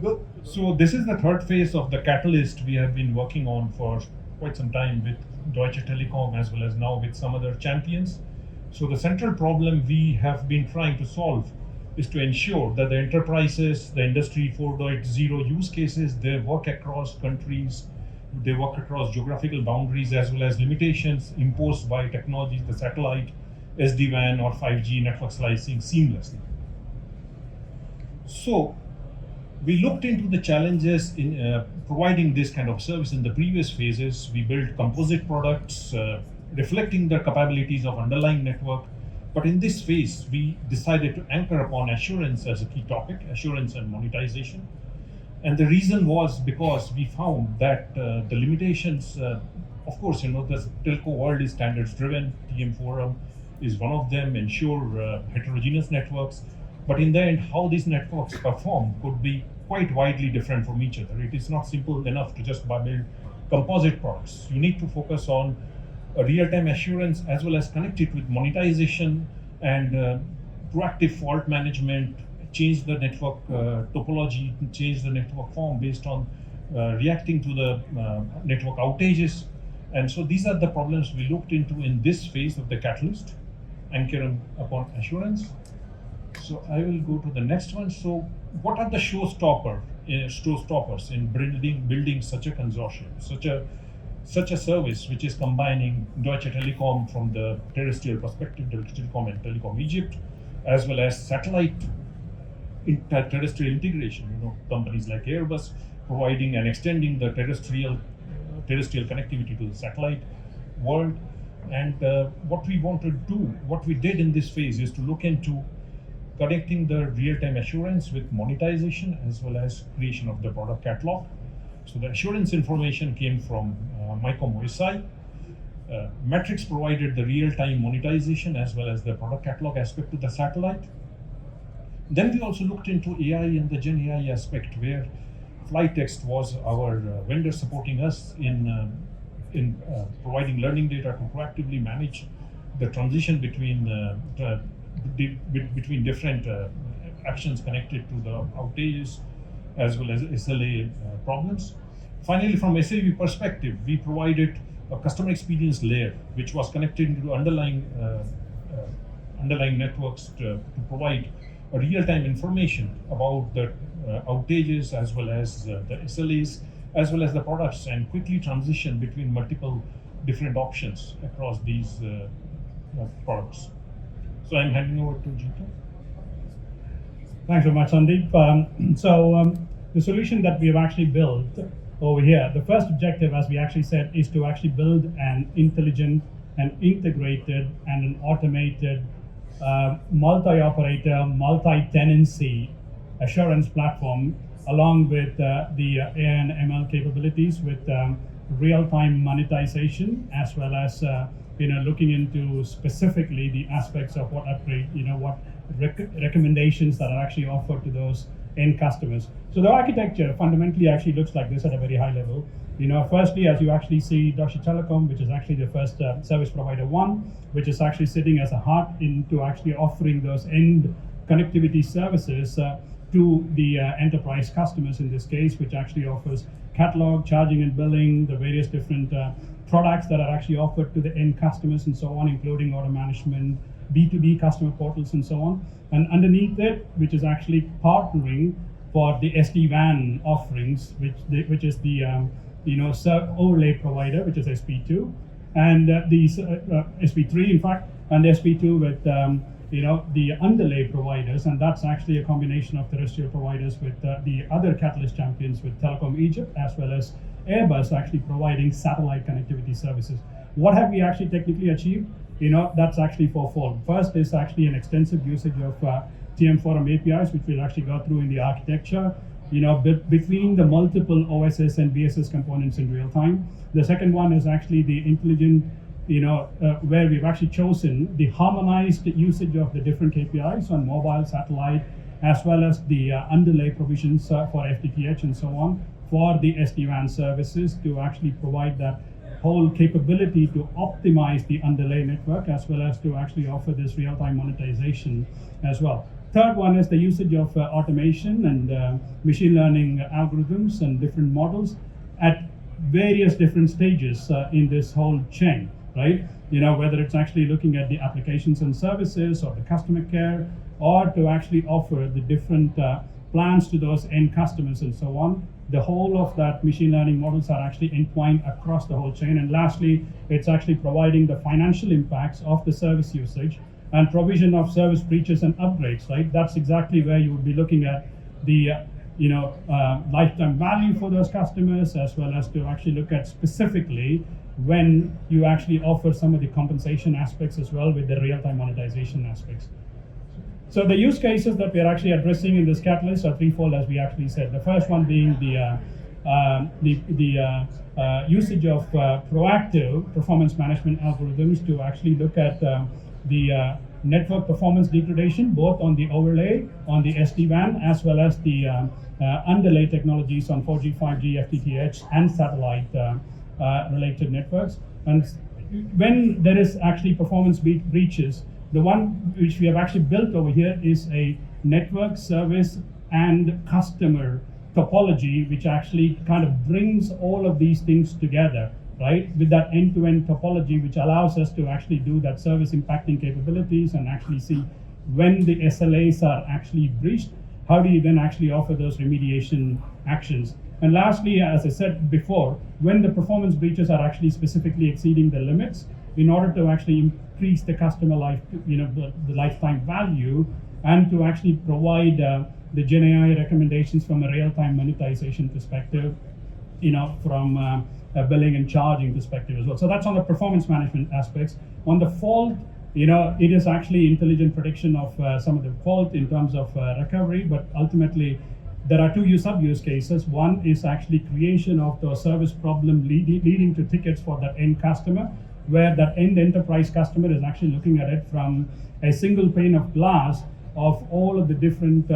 go. So this is the third phase of the catalyst we have been working on for quite some time with Deutsche Telekom as well as now with some other champions. So the central problem we have been trying to solve is to ensure that the enterprises, the industry 4.0 use cases, they work across countries, they work across geographical boundaries as well as limitations imposed by technologies, the satellite, SD-WAN or 5G network slicing seamlessly. So we looked into the challenges in providing this kind of service in the previous phases. We built composite products reflecting the capabilities of underlying network. But in this phase, we decided to anchor upon assurance as a key topic, assurance and monetization. And the reason was because we found that the limitations, of course, the telco world is standards driven. TM Forum is one of them, ensure heterogeneous networks. But in the end, how these networks perform could be quite widely different from each other. It is not simple enough to just build composite products. You need to focus on a real-time assurance as well as connect it with monetization and proactive fault management, change the network topology, change the network form based on reacting to the network outages. And so these are the problems we looked into in this phase of the catalyst, anchoring upon assurance. So I will go to the next one. So what are the showstoppers in building such a consortium, such a service which is combining Deutsche Telekom from the terrestrial perspective, Deutsche Telekom and Telecom Egypt, as well as satellite terrestrial integration, companies like Airbus providing and extending the terrestrial connectivity to the satellite world. And what we did in this phase is to look into connecting the real-time assurance with monetization as well as creation of the product catalog. So the assurance information came from MYCOM OSI. MATRIXX provided the real-time monetization as well as the product catalog aspect to the satellite. Then we also looked into AI and the Gen AI aspect, where Flytxt was our vendor supporting us in providing learning data to proactively manage the transition between different actions connected to the outages as well as SLA problems. Finally, from SAV perspective, we provided a customer experience layer which was connected to underlying networks to provide a real-time information about the outages as well as the SLAs as well as the products, and quickly transition between multiple different options across these products. So I'm handing over to Jithu. Thanks so much, Sandeep. The solution that we have actually built over here, the first objective, as we actually said, is to actually build an intelligent and integrated and an automated multi-operator, multi-tenancy assurance platform, along with the AI and ML capabilities with real-time monetization, as well as looking into specifically the aspects of what recommendations that are actually offered to those end customers. So the architecture fundamentally actually looks like this at a very high level. Firstly, as you actually see, Deutsche Telekom, which is actually the first service provider one, which is actually sitting as a heart into actually offering those end connectivity services to the enterprise customers in this case, which actually offers catalog, charging and billing, the various different products that are actually offered to the end customers and so on, including order management, B2B customer portals and so on. And underneath it, which is actually partnering for the SD-WAN offerings, which is the overlay provider, which is SP2, and the SP3 in fact, and SP2 with the underlay providers, and that's actually a combination of terrestrial providers with the other Catalyst champions with Telecom Egypt, as well as Airbus actually providing satellite connectivity services. What have we actually technically achieved? That's actually fourfold. First is actually an extensive usage of TM Forum APIs, which we'll actually go through in the architecture, between the multiple OSS and BSS components in real time. The second one is actually the intelligent, where we've actually chosen the harmonized usage of the different KPIs on mobile, satellite, as well as the underlay provisions for FTTx and so on for the SD-WAN services to actually provide that whole capability to optimize the underlay network, as well as to actually offer this real-time monetization as well. Third one is the usage of automation and machine learning algorithms and different models at various different stages in this whole chain, right? Whether it's actually looking at the applications and services or the customer care, or to actually offer the different plans to those end customers and so on. The whole of that machine learning models are actually entwined across the whole chain. And lastly, it's actually providing the financial impacts of the service usage and provision of service breaches and upgrades, right? That's exactly where you would be looking at the lifetime value for those customers, as well as to actually look at specifically when you actually offer some of the compensation aspects as well with the real-time monetization aspects. So the use cases that we're actually addressing in this catalyst are threefold, as we actually said. The first one being the usage of proactive performance management algorithms to actually look at the network performance degradation, both on the overlay, on the SD-WAN, as well as the underlay technologies on 4G, 5G, FTTx, and satellite related networks. And when there is actually performance breaches, the one which we have actually built over here is a network, service, and customer topology, which actually kind of brings all of these things together, right? With that end-to-end topology, which allows us to actually do that service impacting capabilities and actually see when the SLAs are actually breached, how do you then actually offer those remediation actions? And lastly, as I said before, when the performance breaches are actually specifically exceeding the limits, in order to actually increase the customer life, the lifetime value, and to actually provide the GenAI recommendations from a real-time monetization perspective, from a billing and charging perspective as well. So that's on the performance management aspects. On the fault, it is actually intelligent prediction of some of the fault in terms of recovery, but ultimately there are two sub-use cases. One is actually creation of the service problem leading to tickets for that end customer, where that end enterprise customer is actually looking at it from a single pane of glass of all of the different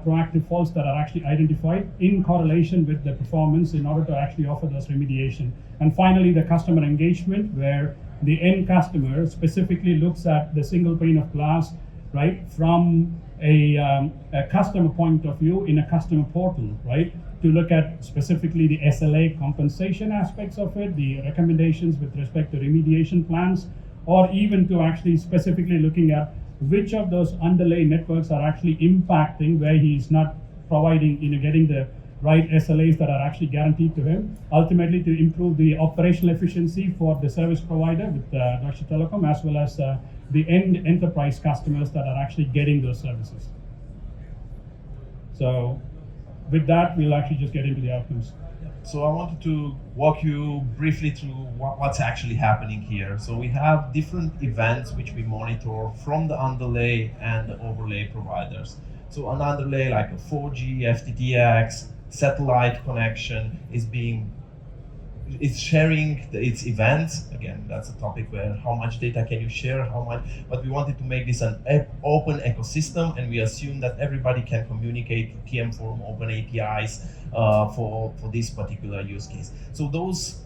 proactive faults that are actually identified in correlation with the performance in order to actually offer those remediation. And finally, the customer engagement, where the end customer specifically looks at the single pane of glass, right, from a customer point of view in a customer portal, right, to look at specifically the SLA compensation aspects of it, the recommendations with respect to remediation plans, or even to actually specifically looking at which of those underlay networks are actually impacting where he's not providing, getting the right SLAs that are actually guaranteed to him, ultimately to improve the operational efficiency for the service provider with Deutsche Telekom, as well as the end enterprise customers that are actually getting those services. So with that, we'll actually just get into the outcomes. So I wanted to walk you briefly through what's actually happening here. So we have different events which we monitor from the underlay and the overlay providers. So an underlay like a 4G, FTTx, satellite connection is sharing its events. Again, that's a topic where how much data can you share, how much, but we wanted to make this an open ecosystem, and we assume that everybody can communicate to TM Forum open APIs for this particular use case. So those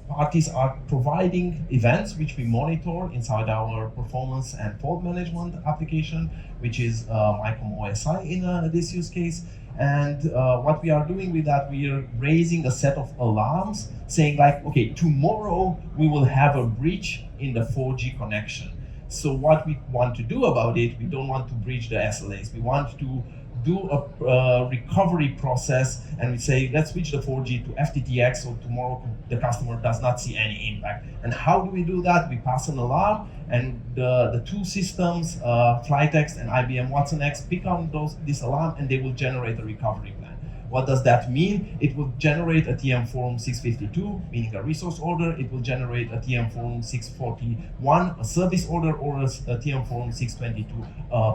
parties are providing events which we monitor inside our performance and fault management application, which is MYCOM OSI in this use case. And what we are doing with that, we are raising a set of alarms saying like, okay, tomorrow we will have a breach in the 4G connection. So what we want to do about it, we don't want to breach the SLAs. We want to do a recovery process, and we say, let's switch the 4G to FTTx so tomorrow the customer does not see any impact. And how do we do that? We pass an alarm, and the two systems, Flytxt and IBM watsonx, pick on this alarm, and they will generate a recovery plan. What does that mean? It will generate a TM Forum 652, meaning a resource order. It will generate a TM Forum 641, a service order, or a TM Forum 622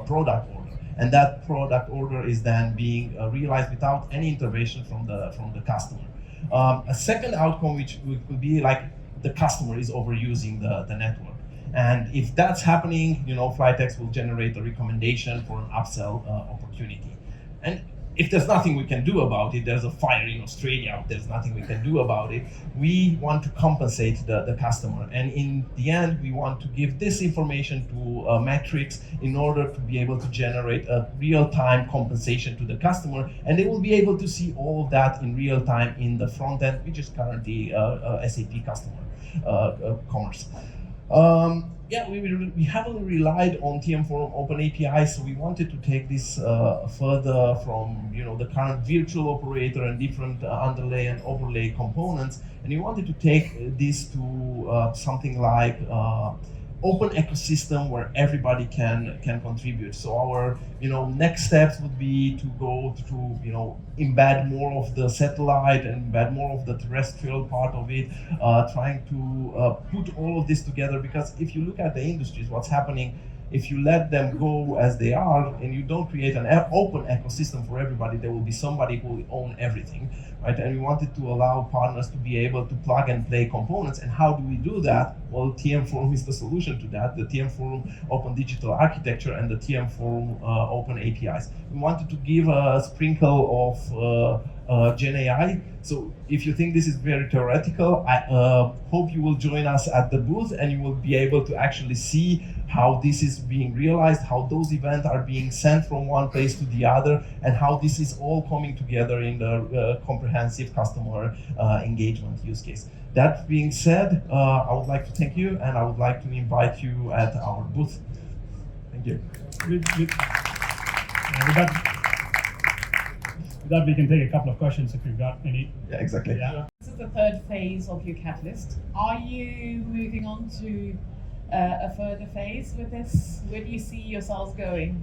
product order. And that product order is then being realized without any intervention from the customer. A second outcome, which would be like the customer is overusing the network. And if that's happening, Flytxt will generate a recommendation for an upsell opportunity. And if there's nothing we can do about it, there's a fire in Australia, there's nothing we can do about it, we want to compensate the customer. And in the end, we want to give this information to MATRIXX in order to be able to generate a real-time compensation to the customer. And they will be able to see all of that in real time in the front end, which is currently SAP customer commerce. We heavily relied on TM Forum Open API, so we wanted to take this further from the current virtual operator and different underlay and overlay components, and we wanted to take this to something like open ecosystem where everybody can contribute. So our next steps would be to go to embed more of the satellite and embed more of the terrestrial part of it, trying to put all of this together, because if you look at the industries, what's happening, if you let them go as they are and you don't create an open ecosystem for everybody, there will be somebody who will own everything, right? And we wanted to allow partners to be able to plug and play components. And how do we do that? Well, TM Forum is the solution to that, the TM Forum Open Digital Architecture and the TM Forum Open APIs. We wanted to give a sprinkle of Gen AI. So if you think this is very theoretical, I hope you will join us at the booth and you will be able to actually see how this is being realized, how those events are being sent from one place to the other, and how this is all coming together in the comprehensive customer engagement use case. That being said, I would like to thank you, and I would like to invite you at our booth. Thank you. With that, we can take a couple of questions if you've got any. Yeah, exactly. Yeah. This is the third phase of your catalyst. Are you moving on to a further phase with this? Where do you see yourselves going?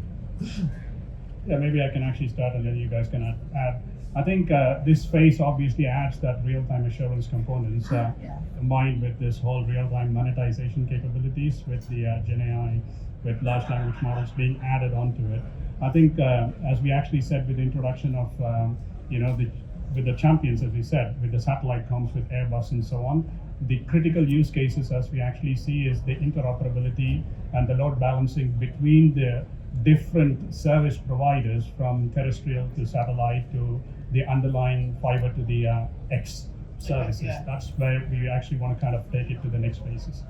Yeah, maybe I can actually start and then you guys can add. I think this phase obviously adds that real-time assurance components combined with this whole real-time monetization capabilities with the Gen AI, with large language models being added onto it. I think as we actually said with the introduction of with the champions, as we said, with the satellite comms with Airbus and so on, the critical use cases as we actually see is the interoperability and the load balancing between the different service providers, from terrestrial to satellite to the underlying fiber to the X services. Yeah. That's where we actually want to kind of take it to the next phases.